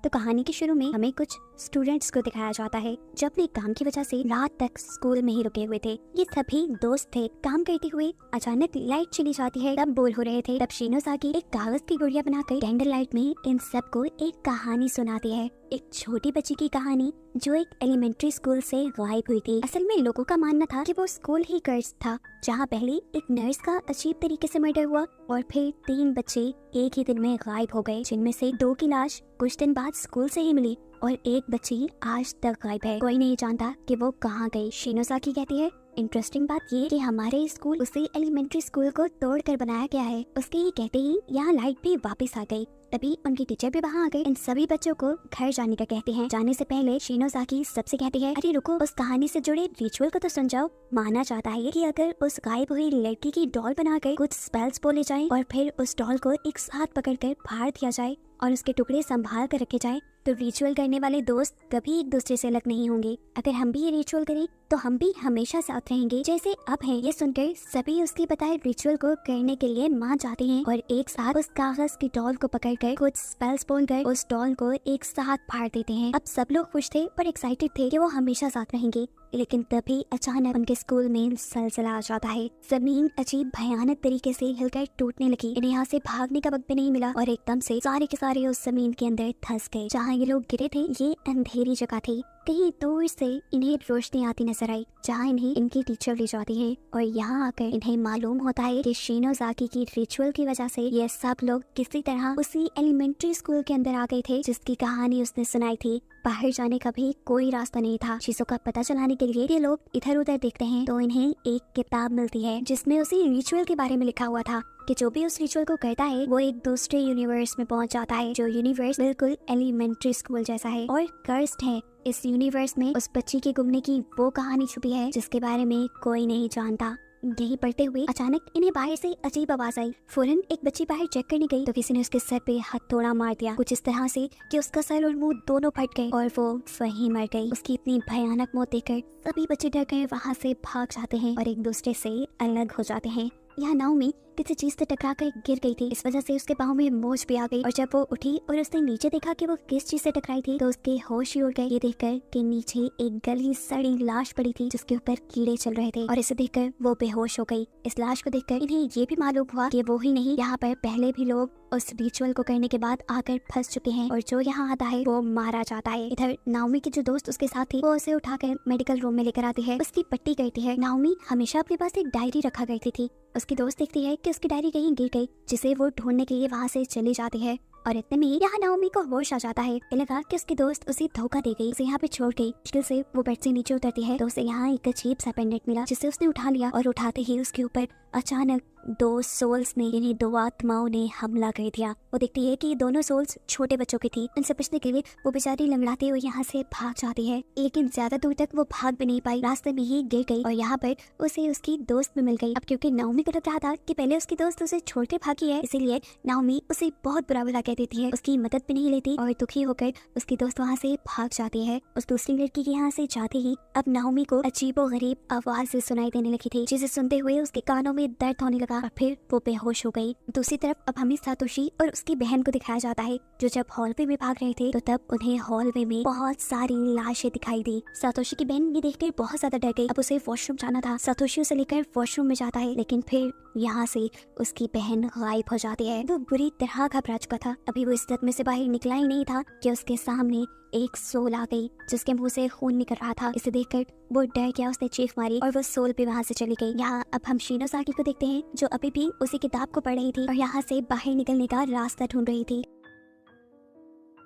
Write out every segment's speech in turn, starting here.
तो कहानी के शुरू में हमें कुछ स्टूडेंट्स को दिखाया जाता है जो अपने काम की वजह से रात तक स्कूल में ही रुके हुए थे। ये सभी दोस्त थे। काम करते हुए अचानक लाइट चली जाती है, तब बोर हो रहे थे। तब शिनोज़ाकी एक कागज की गुड़िया बनाकर कैंडल लाइट में इन सबको एक कहानी सुनाती है, एक छोटी बच्ची की कहानी जो एक एलिमेंट्री स्कूल से गायब हुई थी। असल में लोगों का मानना था कि वो स्कूल ही कर्स था, जहाँ पहले एक नर्स का अजीब तरीके से मर्डर हुआ और फिर 3 बच्चे एक ही दिन में गायब हो गए, जिनमें से 2 की लाश कुछ दिन बाद स्कूल से ही मिली और एक बच्ची आज तक गायब है। कोई नहीं जानता कि वो कहाँ गई। शिनोज़ाकी कहती है, इंटरेस्टिंग बात ये कि हमारे स्कूल उसी एलिमेंट्री स्कूल को तोड़कर बनाया गया है। उसके ये कहते ही यहाँ लाइट भी वापस आ गई। तभी उनकी टीचर भी वहाँ आ गए। इन सभी बच्चों को घर जाने का कहते हैं। जाने से पहले शिनोज़ाकी सबसे कहती है, अरे रुको, उस कहानी से जुड़े रिचुअल को तो समझाओ। माना जाता है कि अगर उस गायब हुई लड़की की डॉल बनाकर कुछ स्पेल्स बोले जाएं और फिर उस डॉल को एक साथ पकड़कर फाड़ दिया जाए और उसके टुकड़े संभाल कर रखे जाए, तो रिचुअल करने वाले दोस्त कभी एक दूसरे से अलग नहीं होंगे। अगर हम भी ये रिचुअल करें तो हम भी हमेशा साथ रहेंगे जैसे अब हैं। ये सुनकर सभी उसके बताए रिचुअल को करने के लिए मान जाते हैं और एक साथ उस कागज की डॉल को पकड़कर कुछ स्पेल्स बोलकर उस डॉल को एक साथ फाड़ देते हैं। अब सब लोग खुश थे और एक्साइटेड थे कि वो हमेशा साथ रहेंगे। लेकिन तभी अचानक उनके स्कूल में सलसला आ जाता है। जमीन अजीब भयानक तरीके से हिलकर टूटने लगी। इन्हें यहाँ से भागने का वक्त भी नहीं मिला और एकदम से सारे के सारे उस जमीन के अंदर धंस गए। जहाँ ये लोग गिरे थे ये अंधेरी जगह थी। कहीं दूर से इन्हें रोशनी आती नजर आई, जहाँ इन्हें इनकी टीचर ले जाती है और यहाँ आकर इन्हें मालूम होता है कि शिनोज़ाकी की रिचुअल की वजह से ये सब लोग किसी तरह उसी एलिमेंट्री स्कूल के अंदर आ गए थे जिसकी कहानी उसने सुनाई थी। बाहर जाने का भी कोई रास्ता नहीं था। चीजों का पता चलाने के लिए ये लोग इधर उधर देखते हैं तो इन्हें एक किताब मिलती है जिसमें उसी रिचुअल के बारे में लिखा हुआ था कि जो भी उस रिचुअल को करता है वो एक दूसरे यूनिवर्स में पहुंच जाता है, जो यूनिवर्स बिल्कुल एलिमेंट्री स्कूल जैसा है और कर्स्ड है। इस यूनिवर्स में उस बच्ची के गुमने की वो कहानी छुपी है जिसके बारे में कोई नहीं जानता। यही पढ़ते हुए अचानक इन्हें बाहर से अजीब आवाज आई। फौरन एक बच्ची बाहर चेक करने गई तो किसी ने उसके सर पे हथौड़ा मार दिया, कुछ इस तरह से कि उसका सर और मुंह दोनों फट गए और वो वहीं मर गई। उसकी इतनी भयानक मौत देखकर सभी बच्चे डर गए, वहाँ से भाग जाते हैं और एक दूसरे से अलग हो जाते हैं। यहाँ नाओमी किसी चीज से टकरा कर गिर गई थी, इस वजह से उसके पाँव में मोच भी आ गई और जब वो उठी और उसने नीचे देखा कि वो किस चीज से टकराई थी तो उसके होश ही उड़ गए। ये देखकर कि नीचे एक गली सड़ी लाश पड़ी थी जिसके ऊपर कीड़े चल रहे थे और इसे देखकर वो बेहोश हो गई। इस लाश को देखकर इन्हें ये भी मालूम हुआ कि वो ही नहीं, यहाँ पर पहले भी लोग उस रिचुअल को करने के बाद आकर फंस चुके हैं और जो यहाँ आता है वो मारा जाता है। इधर नाओमी की जो दोस्त उसके साथ थी वो उसे उठाकर मेडिकल रूम में लेकर आती है, उसकी पट्टी करती है। नाओमी हमेशा अपने पास एक डायरी रखा करती थी। उसकी दोस्त देखती है कि उसकी डायरी कहीं गिर गई, जिसे वो ढूंढने के लिए वहाँ से चली जाती है और इतने में यहाँ नाओमी को होश आ जाता है। लगा कि उसकी दोस्त उसे धोखा दे गई, उसे यहाँ पे छोड़ गई। मुश्किल से वो बेड से नीचे उतरती है तो उसे यहाँ एक अजीब सा पेंडेंट मिला जिसे उसने उठा लिया और उठाते ही उसके ऊपर अचानक 2 सोल्स ने यानी 2 आत्माओं ने हमला कर दिया। वो देखती है कि दोनों सोल्स छोटे बच्चों की थी। उनसे बचने के लिए वो बेचारी लंगड़ाते हुए यहाँ से भाग जाती है, लेकिन ज्यादा दूर तक वो भाग भी नहीं पाई, रास्ते में ही गिर गई और यहाँ पर उसे उसकी दोस्त भी मिल गई। अब क्योंकि नाओमी को लग रहा था कि पहले उसकी दोस्त उसे छोड़ के भागी है, इसीलिए नाओमी उसे बहुत बुरा भला कह देती है, उसकी मदद भी नहीं लेती और दुखी होकर उसकी दोस्त वहाँ से भाग जाती है। उस दूसरी लड़की के यहाँ से जाते ही अब नाओमी को अजीबो गरीब आवाज सुनाई देने लगी थी, जिसे सुनते हुए उसके कानों में दर्द होने लगा और फिर वो बेहोश हो गई। दूसरी तरफ अब हमें सातोशी और उसकी बहन को दिखाया जाता है जो जब हॉलवे में भाग रहे थे तो तब उन्हें हॉलवे में बहुत सारी लाशें दिखाई दी। सातोशी की बहन ये देखकर बहुत ज्यादा डर गई। अब उसे वॉशरूम जाना था, सातोशी उसे लेकर वॉशरूम में जाता है, लेकिन फिर यहाँ से उसकी बहन गायब हो जाती है। वो बुरी तरह घबरा चुका था। अभी वो इस सदमे में से बाहर निकला ही नहीं था कि उसके सामने एक सोल आ गई जिसके मुंह से खून निकल रहा था। इसे देखकर वो डर गया, उसने चीख मारी और वो सोल भी वहाँ से चली गई। यहाँ अब हम शिनोज़ाकी को देखते हैं जो अभी भी उसी किताब को पढ़ रही थी और यहाँ से बाहर निकलने का रास्ता ढूंढ रही थी।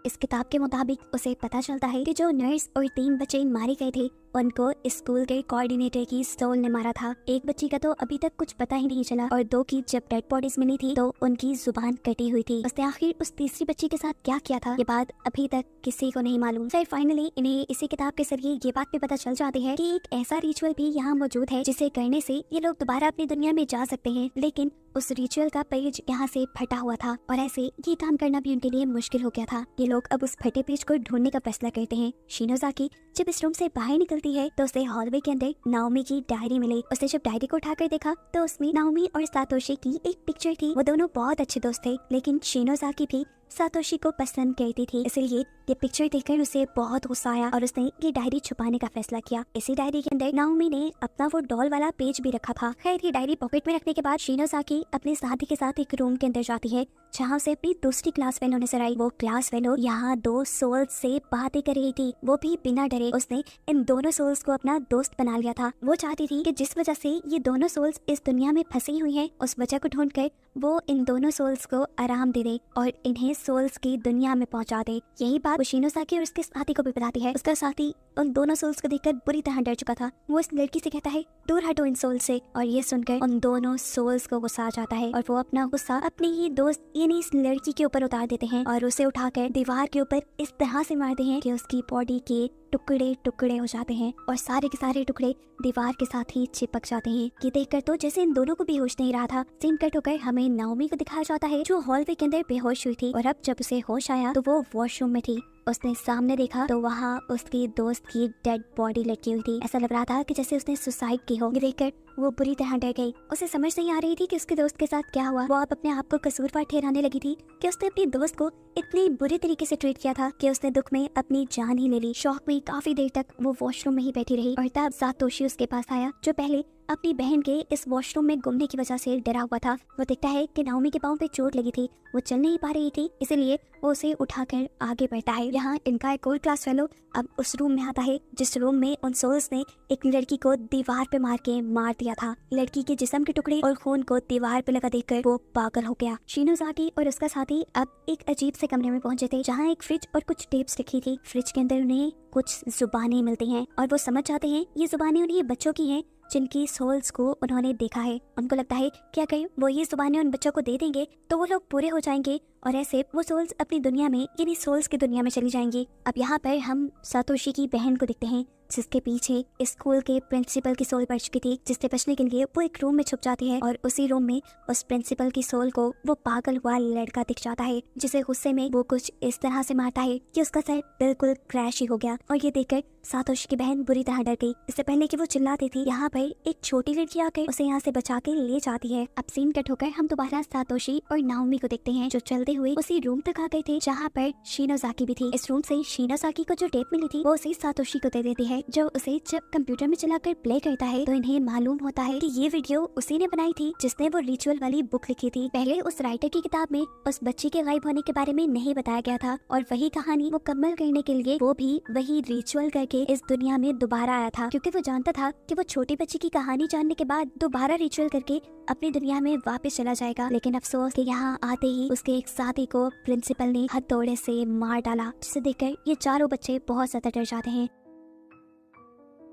इस किताब के मुताबिक उसे पता चलता है कि जो नर्स और 3 बच्चे मारे गए थे उनको स्कूल के कोऑर्डिनेटर की सोल ने मारा था। एक बच्ची का तो अभी तक कुछ पता ही नहीं चला और 2 की जब डेड बॉडीज मिली थी तो उनकी जुबान कटी हुई थी। उसने आखिर उस तीसरी बच्ची के साथ क्या किया था ये बात अभी तक किसी को नहीं मालूम। फिर फाइनली इन्हें इसी किताब के जरिए ये बात भी पता चल जाती है कि एक ऐसा रिचुअल भी यहाँ मौजूद है जिसे करने से ये लोग दोबारा अपनी दुनिया में जा सकते हैं, लेकिन उस रिचुअल का पेज यहाँ से फटा हुआ था और ऐसे ये काम करना भी उनके लिए मुश्किल हो गया था। ये लोग अब उस फटे पेज को ढूंढने का फैसला करते हैं। शिनोज़ाकी जब इस रूम से बाहर निकलती है तो उसे हॉलवे के अंदर नाओमी की डायरी मिली। उसने जब डायरी को उठाकर देखा तो उसमें नाओमी और सातोशी की एक पिक्चर थी। वो दोनों बहुत अच्छे दोस्त थे, लेकिन शिनोज़ाकी भी सातोशी को पसंद करती थी, इसलिए ये पिक्चर देखकर उसे बहुत गुस्सा आया और उसने ये डायरी छुपाने का फैसला किया। इसी डायरी के अंदर नाओमी ने अपना वो डॉल वाला पेज भी रखा था। खैर, ये डायरी पॉकेट में रखने के बाद शिनोज़ाकी अपने साथी के साथ एक रूम के अंदर जाती है जहाँ से अपनी दूसरी क्लास फेलो नजर आई। वो क्लास फेलो यहाँ दो सोल्स से बातें कर रही थी, वो भी बिना डरे। उसने इन दोनों सोल्स को अपना दोस्त बना लिया था। वो चाहती थी कि जिस वजह से ये दोनों सोल्स इस दुनिया में फंसी हुई हैं, उस वजह को ढूंढकर वो इन दोनों सोल्स को आराम दे दे और इन्हें सोल्स की दुनिया में पहुंचा दे। यही बात वो शिनोज़ाकी और उसके साथी को भी बताती है। उसका साथी उन दोनों सोल्स को देखकर बुरी तरह डर चुका था। वो इस लड़की से कहता है, दूर हटो इन सोल्स से। और ये सुनकर उन दोनों सोल्स को गुस्सा आ जाता है और वो अपना गुस्सा अपने ही दोस्त यानी इस लड़की के ऊपर उतार देते हैं और उसे उठाकर दीवार के ऊपर इस तरह से मारते हैं कि उसकी बॉडी के टुकड़े टुकड़े हो जाते हैं और सारे के सारे टुकड़े दीवार के साथ ही चिपक जाते हैं। ये देखकर तो जैसे इन दोनों को भी होश नहीं रहा था। सीन कट होकर हमें नाओमी को दिखाया जाता है जो हॉलवे के अंदर बेहोश हुई थी और अब जब उसे होश आया तो वो वॉशरूम में थी। उसने सामने देखा तो वहाँ उसकी दोस्त की डेड बॉडी लटकी हुई थी। ऐसा लग रहा था कि जैसे उसने सुसाइड की हो। ये देखकर वो बुरी तरह डर गई। उसे समझ नहीं आ रही थी कि उसके दोस्त के साथ क्या हुआ। वो अब अपने आप को कसूरवार ठहराने लगी थी कि उसने अपनी दोस्त को इतनी बुरी तरीके से ट्रीट किया था कि उसने दुख में अपनी जान ही ले ली। शौक में काफी देर तक वो वॉशरूम में ही बैठी रही और तब सातोशी उसके पास आया जो पहले अपनी बहन के इस वॉशरूम में गुमने की वजह से डरा हुआ था। वो देखता है कि नाओमी के पाँव पे चोट लगी थी, वो चल नहीं पा रही थी, इसलिए वो उसे उठाकर आगे बढ़ता है। यहाँ इनका एक और क्लास फेलो अब उस रूम में आता है जिस रूम में उन सोल्स ने एक लड़की को दीवार पे मार के मार दिया था। लड़की के जिस्म के टुकड़े और खून को दीवार पे लगा देखकर वो पागल हो गया। शिनोज़ाकी और उसका साथी अब एक अजीब से कमरे में पहुंचे थे जहाँ एक फ्रिज और कुछ टेप्स रखी थी। फ्रिज के अंदर उन्हें कुछ जुबानें मिलती हैं और वो समझ जाते हैं ये जुबानें उन्हीं बच्चों की हैं जिनकी सोल्स को उन्होंने देखा है। उनको लगता है कि अगर वो ये जुबानें उन बच्चों को दे देंगे तो वो लोग पूरे हो जाएंगे और ऐसे वो सोल्स अपनी दुनिया में यानी सोल्स की दुनिया में चली जाएंगी। अब यहाँ पर हम सातोशी की बहन को देखते हैं जिसके पीछे स्कूल के प्रिंसिपल की सोल पड़ चुकी थी, जिससे बचने के लिए वो एक रूम में छुप जाती है और उसी रूम में उस प्रिंसिपल की सोल को वो पागल हुआ लड़का दिख जाता है जिसे गुस्से में वो कुछ इस तरह से मारता है कि उसका सर बिल्कुल क्रैश ही हो गया। और ये देखकर सातोशी की बहन बुरी तरह डर गई। इससे पहले कि वो चिल्लाती थी यहाँ पर एक छोटी लड़की आकर उसे यहाँ से बचा के ले जाती है। अब सीन कट होकर हम दोबारा सातोशी और नाओमी को देखते हैं जो चलते हुए उसी रूम तक आ गए थे जहाँ पर शिनोज़ाकी भी थी। इस रूम से शिनोज़ाकी को जो टेप मिली थी वो उसे सातोशी को दे देती है जो उसे जब कंप्यूटर में चलाकर प्ले करता है तो इन्हें मालूम होता है कि ये वीडियो उसी ने बनाई थी जिसने वो रिचुअल वाली बुक लिखी थी। पहले उस राइटर की किताब में उस बच्ची के गायब होने के बारे में नहीं बताया गया था और वही कहानी मुकम्मल करने के लिए वो भी वही रिचुअल करके इस दुनिया में दोबारा आया था क्योंकि वो जानता था कि वो छोटी बच्ची की कहानी जानने के बाद दोबारा रिचुअल करके अपनी दुनिया में वापस चला जाएगा। लेकिन अफसोस कि यहाँ आते ही उसके एक साथी को प्रिंसिपल ने हथौड़े से मार डाला जिसे देखकर ये चारों बच्चे बहुत ज्यादा डर जाते हैं।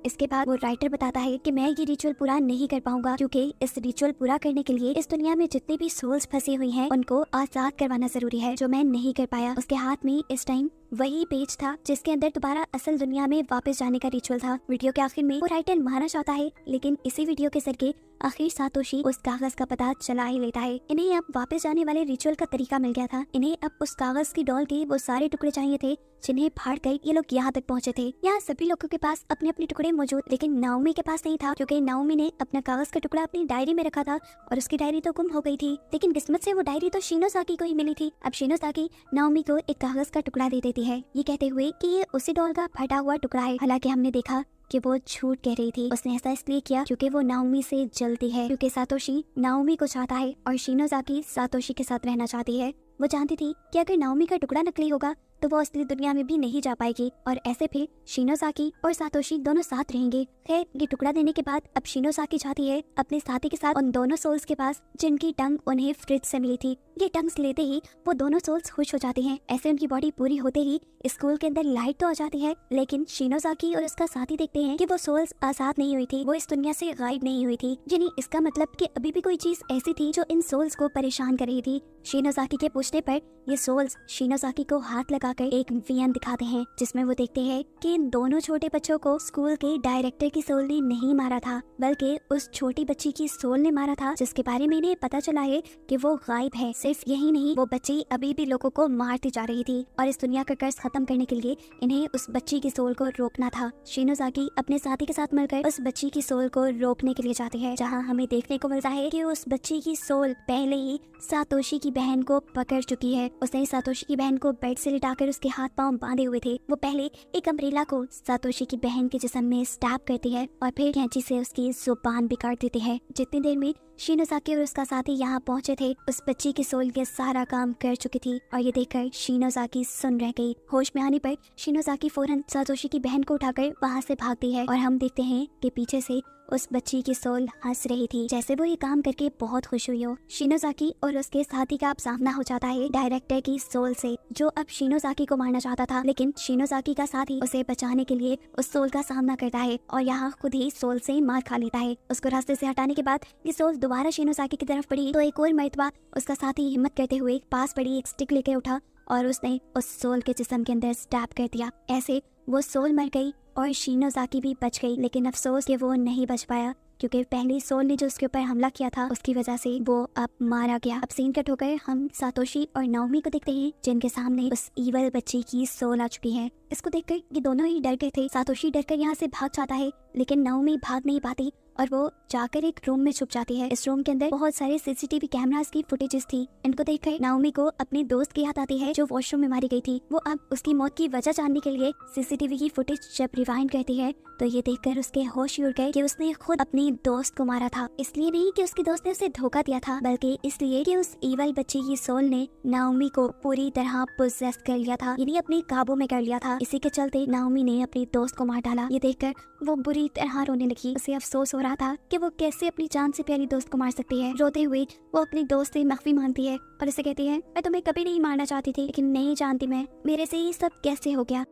इसके बाद वो राइटर बताता है कि मैं ये रिचुअल पूरा नहीं कर पाऊंगा क्योंकि इस रिचुअल पूरा करने के लिए इस दुनिया में जितनी भी सोल्स फंसी हुई हैं उनको आजाद करवाना जरूरी है जो मैं नहीं कर पाया। उसके हाथ में इस टाइम वही पेज था जिसके अंदर दोबारा असल दुनिया में वापस जाने का रिचुअल था। वीडियो के आखिर में वो राइटर मारना चाहता है लेकिन इसी वीडियो के जरिए आखिर सातोशी उस कागज का पता चला ही लेता है। इन्हें अब वापस जाने वाले रिचुअल का तरीका मिल गया था। इन्हें अब उस कागज की डॉल के वो सारे टुकड़े चाहिए थे जिन्हें फाड़ कर ये लोग यहाँ तक पहुँचे थे। यहाँ सभी लोगों के पास अपने अपने टुकड़े मौजूद, लेकिन नाओमी के पास नहीं था क्योंकि नाओमी ने अपना कागज का टुकड़ा अपनी डायरी में रखा था और उसकी डायरी तो गुम हो गई थी। लेकिन किस्मत से वो डायरी तो शिनोज़ाकी को ही मिली थी। अब शिनोज़ाकी नाओमी को एक कागज का टुकड़ा दे देती है ये कहते हुए कि ये उसी डॉल का फटा हुआ टुकड़ा है। हालांकि हमने देखा कि वो झूठ कह रही थी। उसने ऐसा इसलिए किया क्योंकि वो नाओमी से जलती है, क्योंकि सातोशी नाओमी को चाहता है और शिनोज़ाकी सातोशी के साथ रहना चाहती है। वो जानती थी कि अगर नाओमी का टुकड़ा नकली होगा तो वो असली दुनिया में भी नहीं जा पाएगी और ऐसे फिर शिनोज़ाकी और सातोशी दोनों साथ रहेंगे। खैर ये टुकड़ा देने के बाद अब शिनोज़ाकी चाहती है अपने साथी के साथ उन दोनों सोल्स के पास जिनकी टंग उन्हें फ्रिज से मिली थी। ये टंग्स लेते ही वो दोनों सोल्स खुश हो जाती हैं। ऐसे उनकी बॉडी पूरी होते ही स्कूल के अंदर लाइट तो आ जाती है, लेकिन शिनोज़ाकी और उसका साथी देखते हैं कि वो सोल्स आजाद नहीं हुई थी, वो इस दुनिया से गायब नहीं हुई थी। यानी इसका मतलब कि अभी भी कोई चीज ऐसी थी जो इन सोल्स को परेशान कर रही थी। शिनोज़ाकी के पूछने पर ये सोल्स शिनोज़ाकी को हाथ लगा जाकर एक वीएन दिखाते हैं जिसमें वो देखते हैं कि इन दोनों छोटे बच्चों को स्कूल के डायरेक्टर की सोल ने नहीं मारा था, बल्कि उस छोटी बच्ची की सोल ने मारा था, जिसके बारे में इन्हें पता चला है कि वो गायब है। सिर्फ यही नहीं, वो बच्ची अभी भी लोगों को मारती जा रही थी और इस दुनिया का कर्ज खत्म करने के लिए इन्हें उस बच्ची की सोल को रोकना था। शिनोज़ाकी अपने साथी के साथ मिलकर उस बच्ची की सोल को रोकने के लिए जाते हैं, जहाँ हमें देखने को मिलता है कि उस बच्ची की सोल पहले ही सातोशी की बहन को पकड़ चुकी है। उसने सातोशी की बहन को बेड से लिटाकर उसके हाथ पांव बांधे हुए थे। वो पहले एक अम्ब्रेला को सातोशी की बहन के जिस्म में स्टैब करती है और फिर कैंची से उसकी जुबान भी काट देती है। जितनी देर में शिनोज़ाकी और उसका साथी यहाँ पहुंचे थे, उस बच्ची की सोल ये सारा काम कर चुकी थी और ये देखकर शिनोज़ाकी सुन रह गई। होश में आने पर शिनोज़ाकी फौरन सातोशी की बहन को उठाकर वहाँ से भागती है और हम देखते हैं कि पीछे से उस बच्ची की सोल हंस रही थी, जैसे वो ये काम करके बहुत खुश हुई हो। शिनोज़ाकी और उसके साथी का अब सामना हो जाता है डायरेक्टर की सोल से, जो अब शिनोज़ाकी को मारना चाहता था, लेकिन शिनोज़ाकी का साथी उसे बचाने के लिए उस सोल का सामना करता है और यहाँ खुद ही सोल से मार खा लेता है। उसको रास्ते से हटाने के बाद ये सोल दोबारा शिनोज़ाकी की तरफ बढ़ी तो एक और मर्तबा उसका साथी हिम्मत करते हुए पास पड़ी एक स्टिक लेकर उठा और उसने उस सोल के जिस्म के अंदर स्टैब कर दिया। ऐसे वो सोल मर गई और शिनोज़ाकी भी बच गई, लेकिन अफसोस कि वो नहीं बच पाया क्योंकि पहली सोल ने जो उसके ऊपर हमला किया था उसकी वजह से वो अब मारा गया। अब सीन कट होकर हम सातोशी और नाओमी को देखते हैं, जिनके सामने उस ईवल बच्ची की सोल आ चुकी है। इसको देखकर ये दोनों ही डर गए थे। सातोशी डरकर यहाँ से भाग जाता है, लेकिन नाओमी भाग नहीं पाती और वो जाकर एक रूम में छुप जाती है। इस रूम के अंदर बहुत सारे सीसीटीवी कैमरास की फुटेजेस थी। इनको देखकर नाओमी को अपने दोस्त की याद आती है जो वॉशरूम में मारी गई थी। वो अब उसकी मौत की वजह जानने के लिए सीसीटीवी की फुटेज जब रिवाइंड करती है तो ये देखकर उसके होश उड़ गए कि उसने खुद अपनी दोस्त को मारा था। इसलिए नहीं कि उसके दोस्त ने उसे धोखा दिया था, बल्कि इसलिए कि उस ईवल बच्ची की सोल ने नाओमी को पूरी तरह पोजेस कर लिया था, यानी अपने काबू में कर लिया था। इसी के चलते नाओमी ने अपनी दोस्त को मार डाला। ये देखकर वो बुरी तरह रोने लगी। उसे अफसोस हो रहा था कि वो कैसे अपनी जान से प्यारी दोस्त को मार सकती है। रोते हुए वो अपनी दोस्त से माफी मांगती है और उसे कहती है, मैं तुम्हें कभी नहीं मारना चाहती थी, लेकिन नहीं जानती मैं मेरे से ये सब कैसे हो गया।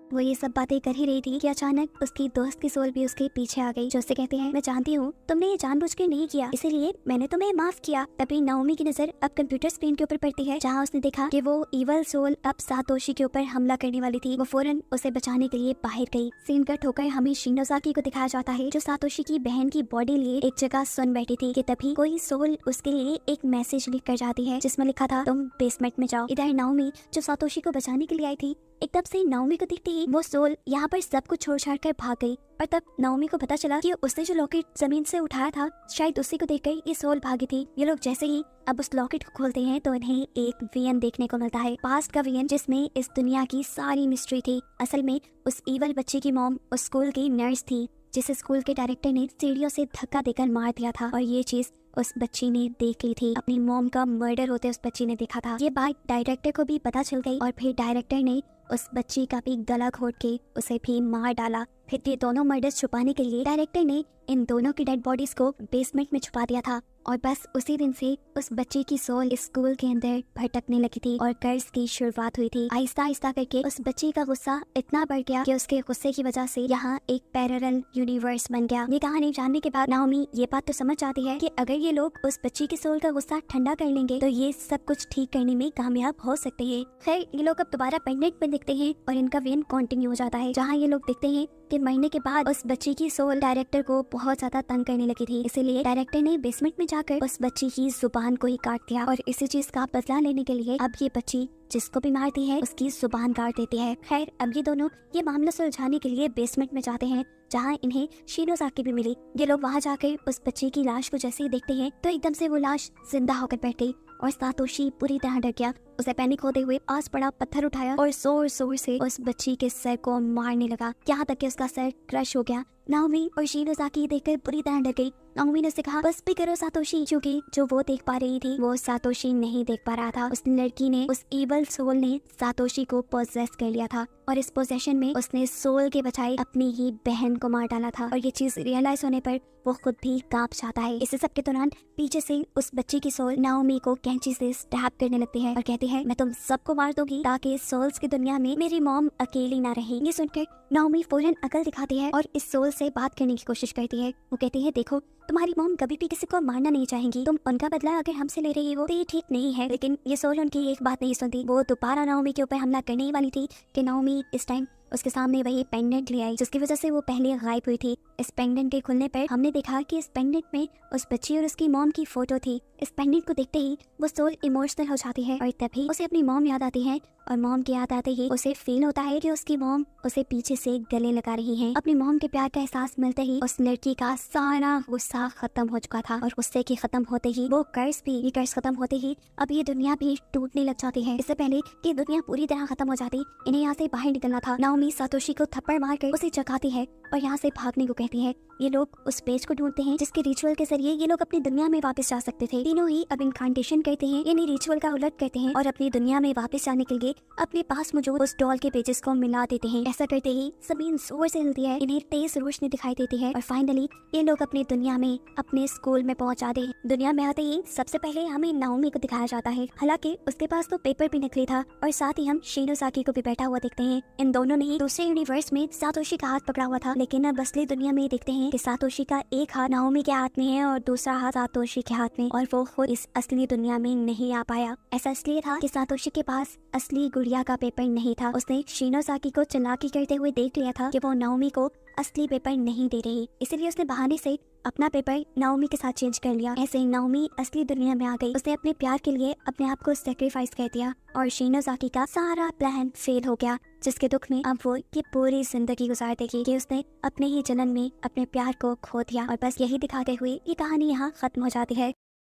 वो ये सब बातें कर ही रही थी कि अचानक उसकी दोस्त की सोल भी उसके पीछे आ गई, जो उससे कहती है, मैं जानती हूँ तुमने ये जानबूझकर नहीं किया, इसीलिए मैंने तुम्हें माफ किया। तभी नाओमी की नजर अब कंप्यूटर स्क्रीन के ऊपर पड़ती है, जहाँ उसने देखा कि वो ईवल सोल अब सातोशी के ऊपर हमला करने वाली थी। वो फौरन उसे बचाने के लिए बाहर गई। सीन कट होकर हमें शिनोज़ाकी को दिखाया जाता है, जो सातोशी की बहन की बॉडी लिए एक जगह सुन बैठी थी कि तभी कोई सोल उसके लिए एक मैसेज लिख कर जाती है, जिसमें लिखा था, तुम बेसमेंट में जाओ। इधर नाओमी जो सातोशी को बचाने के लिए आई थी, एकदम से नाओमी को देखते ही वो सोल यहाँ पर सब कुछ छोड़ छाड़ कर भाग गई और तब नाओमी को पता चला कि उसने जो लॉकेट जमीन से उठाया था, शायद उसी को देखकर ये सोल भागी थी। ये लोग जैसे ही अब उस लॉकेट को खोलते हैं तो इन्हें एक वीएन देखने को मिलता है, पास्ट का वीएन, जिसमें इस दुनिया की सारी मिस्ट्री थी। असल में उस ईवल बच्चे की मॉम उस स्कूल की नर्स थी, जिसे स्कूल के डायरेक्टर ने सीढ़ियों से धक्का देकर मार दिया था और ये चीज उस बच्ची ने देख ली थी। अपनी मॉम का मर्डर होते उस बच्ची ने देखा था। ये बात डायरेक्टर को भी पता चल गई और फिर डायरेक्टर ने उस बच्ची का भी गला घोट के उसे भी मार डाला। फिर ये दोनों मर्डर्स छुपाने के लिए डायरेक्टर ने इन दोनों की डेड बॉडीज को बेसमेंट में छुपा दिया था और बस उसी दिन से उस बच्ची की सोल इस स्कूल के अंदर भटकने लगी थी और कर्ज की शुरुआत हुई थी। आहिस्ता आहिस्ता करके उस बच्ची का गुस्सा इतना बढ़ गया कि उसके गुस्से की वजह से यहाँ एक पैरेलल यूनिवर्स बन गया। ये कहानी जानने के बाद नाओमी ये बात तो समझ आती है कि अगर ये लोग उस बच्ची की सोल का गुस्सा ठंडा कर लेंगे तो ये सब कुछ ठीक करने में कामयाब हो सकते हैं। खैर, ये लोग अब दोबारा पेंडेंट में दिखते हैं और इनका वेन कंटिन्यू हो जाता है, जहाँ ये लोग देखते हैं कि मरने के बाद उस बच्ची की सोल डायरेक्टर को बहुत ज्यादा तंग करने लगी थी। इसीलिए डायरेक्टर ने बेसमेंट में जाकर उस बच्ची की जुबान को ही काट दिया और इसी चीज का बदला लेने के लिए अब ये बच्ची जिसको भी मारती है उसकी जुबान काट देती है। खैर, अब ये दोनों ये मामला सुलझाने के लिए बेसमेंट में जाते हैं, जहाँ इन्हें शिनोज़ाकी भी मिली। ये लोग वहाँ जाकर उस बच्ची की लाश को जैसे ही देखते हैं तो एकदम से वो लाश जिंदा होकर बैठ गई और सातोशी पूरी तरह डर गया। उसे पैनिक होते हुए आस पड़ा पत्थर उठाया और जोर जोर से उस बच्ची के सर को मारने लगा, यहाँ तक कि उसका सर क्रश हो गया। नाओमी और शिनोज़ाकी देखकर पूरी तरह डर गई। नाओमी ने उसे कहा, बस भी करो सातोशी, क्योंकि जो वो देख पा रही थी वो सातोशी नहीं देख पा रहा था। उस लड़की ने, उस ईवल सोल ने सातोशी को पोजेस कर लिया था और इस पोजेशन में उसने सोल के बजाय अपनी ही बहन को मार डाला था और ये चीज रियलाइज होने पर वो खुद भी कांप जाता है। इसी सब के दौरान पीछे से उस बच्ची की सोल नाओमी को कैंची से स्टैब करने लगती है और कहती है, मैं तुम सबको मार दूंगी ताकि सोल्स की दुनिया में मेरी मॉम अकेली ना रहे। ये सुनकर नाओमी फौरन अकल दिखाती है और इस सोल उससे बात करने की कोशिश करती है। वो कहती है देखो तुम्हारी मॉम कभी भी किसी को मारना नहीं चाहेंगी, तुम उनका बदला अगर हमसे ले रही हो तो ये ठीक नहीं है। लेकिन ये सोल उनकी एक बात नहीं सुनती। वो दोबारा नाओमी के ऊपर हमला करने ही वाली थी कि नाओमी इस टाइम उसके सामने वही पेंडेंट ले आई जिसकी वजह से वो पहले गायब हुई थी। इस पेंडेंट के खुलने पर हमने देखा कि इस पेंडेंट में उस बच्ची और उसकी मॉम की फोटो थी। इस पेंडेंट को देखते ही वो सोल इमोशनल हो जाती है और तभी उसे अपनी मॉम याद आती है और मॉम की याद आते ही उसे फील होता है कि उसकी मॉम उसे पीछे से गले लगा रही है। अपनी मॉम के प्यार का एहसास मिलते ही उस लड़की का सारा गुस्सा खत्म हो चुका था और गुस्से के खत्म होते ही वो ये कर्ज खत्म होते ही अब ये दुनिया भी टूटने लग जाती है। इससे पहले कि दुनिया पूरी तरह खत्म हो जाती इन्हें यहाँ से बाहर निकलना था। नाओमी सातोशी को थप्पड़ मारकर उसे जगाती है और यहाँ से भागने को कहती है। ये लोग उस पेज को ढूंढते हैं जिसके रिचुअल के जरिए ये लोग अपनी दुनिया में वापस जा सकते थे। तीनों ही अब इनकांटेशन करते हैं यानी रिचुअल का उलट करते हैं और अपनी दुनिया में वापस जाने के लिए अपने पास मौजूद उस डॉल के पेजेस को मिला देते हैं। ऐसा करते ही जमीन जोर से हिलती है, इन्हें तेज रोशनी दिखाई देती है और फाइनली ये लोग अपनी दुनिया में अपने स्कूल में पहुंच जाते हैं। दुनिया में आते ही सबसे पहले हमें नाओमी को दिखाया जाता है। हालांकि उसके पास तो पेपर भी नकली था और साथ ही हम शिनोसाकी को भी बैठा हुआ देखते हैं। इन दोनों ने ही दूसरे यूनिवर्स में सातोशी का हाथ पकड़ा हुआ था, लेकिन अब असली दुनिया में देखते हैं कि सातोशी का एक हाथ नाओमी के हाथ में है और दूसरा हाथ सातोशी के हाथ में, और वो खुद इस असली दुनिया में नहीं आ पाया। ऐसा इसलिए था कि सातोशी के पास असली गुड़िया का पेपर नहीं था। उसने शिनोसाकी को चालाकी करते हुए देख लिया था कि वो नाओमी को असली पेपर नहीं दे रही, इसलिए उसने बहाने से अपना पेपर नाओमी के साथ चेंज कर लिया। ऐसे ही नाओमी असली दुनिया में आ गई। उसने अपने प्यार के लिए अपने आप को सैक्रिफाइस कर दिया और शिनोसाकी का सारा प्लान फेल हो गया, जिसके दुख में अब वो ये पूरी जिंदगी गुजार देगी कि उसने अपने ही जन्म में अपने प्यार को खो दिया। और बस यही दिखाते हुए ये कहानी यहाँ खत्म हो जाती है।